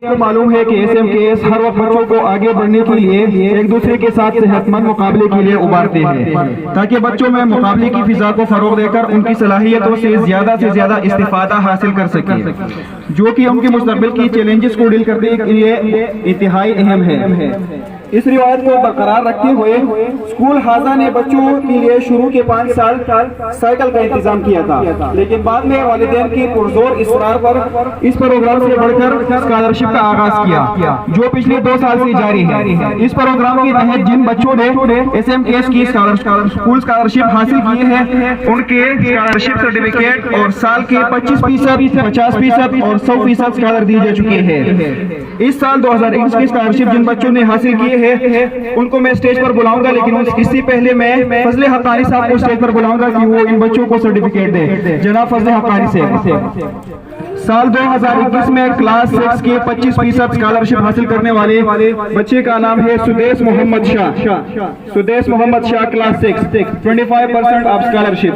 आपको मालूम है कि SMKS हर वक्त बच्चों को आगे बढ़ने के लिए एक दूसरे के साथ सेहतमंद मुकाबले के लिए उभारते हैं ताकि बच्चों में मुकाबले की फिजा को फरोग देकर उनकी सलाहियतों से ज्यादा इस्तिफादा हासिल कर सके, जो कि उनके मुस्तकबिल की चैलेंजेस को डील करने के लिए इंतहाई अहम है। इस रिवायत को बरकरार रखते हुए स्कूल हाजा ने बच्चों के लिए शुरू के 5 साल साइकिल का इंतजाम किया था, लेकिन बाद में वालिदैन की पुरजोर इसरार पर इस प्रोग्राम से बढ़कर स्कॉलरशिप का आगाज किया, जो पिछले 2 साल से जारी है। इस प्रोग्राम के तहत जिन बच्चों ने SMKS की स्कूल स्कॉलरशिप हासिल की है, उनके स्कॉलरशिप सर्टिफिकेट और साल के 25%, 50% और 100% स्कॉलर दिए जा चुके हैं। इस साल 2021 की स्कॉलरशिप जिन बच्चों ने हासिल की है उनको मैं स्टेज पर बुलाऊंगा, लेकिन इससे पहले मैं फजले हक्कानी साहब को स्टेज पर बुलाऊंगा कि वो इन बच्चों को सर्टिफिकेट दे। जनाब फजले हक्कानी से साल 2021 में क्लास 6 के 25% स्कॉलरशिप हासिल करने वाले बच्चे का नाम है Sudesh Mohammad Shah. Sudesh Mohammad Shah class 6, 25% of scholarship.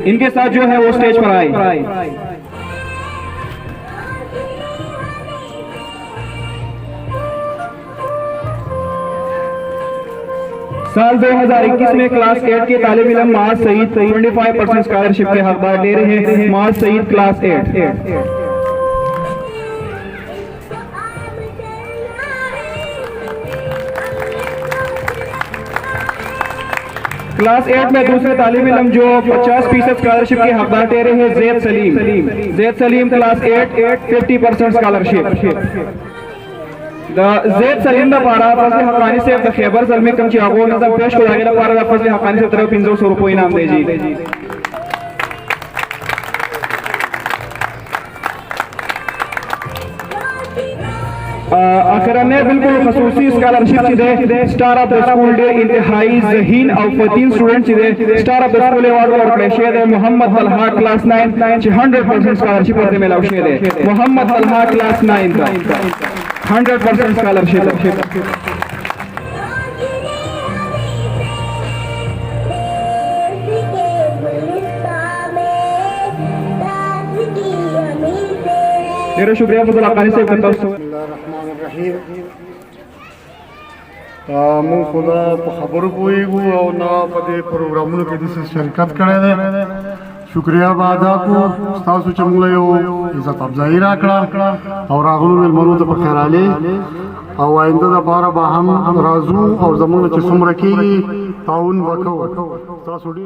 इनके साथ जो है वो स्टेज पर आए। साल 2021 में क्लास 8 के तालिब इल्म माज सईद 25% स्कॉलरशिप के हकदार दे रहे हैं। माज सईद क्लास 8। क्लास 8 में दूसरे तालिब इल्म जो 50% स्कॉलरशिप के हकदार दे रहे हैं ज़ैद सलीम। ज़ैद सलीम क्लास 8, 50% स्कॉलरशिप। ज़ैद सलीम दा पारा फजले हक्कानी से द खैबर ज़ल्मी कम चिरागो नज़म पेश को लागे दा पारा दा फजले हक्कानी से तरफ 500 रुपये इनाम दे जी। आखिर ने बिल्कुल खसूसी scholarship the star of the school day इंतहाई ज़हीन और फतीन student the star of the school award और प्लेशे the Mohammad Talha class 9 100% scholarship और में लौशे the Mohammad Talha class 9 100% scholarship. मेरा शुक्रिया फजल हक्कानी से करता हूं। मु खुदा खबर पोएगु और ना पदे प्रोग्रामों के दिस शिरकत करे दे शुक्रिया बादा को तासु चमुलयो इज्जत अफजाई राकड़ा और आगुल में मनो तो खैराले और आइंदा दा बारा बाहम राजू और जमुन च सुमरकी ताउन वको तासु डी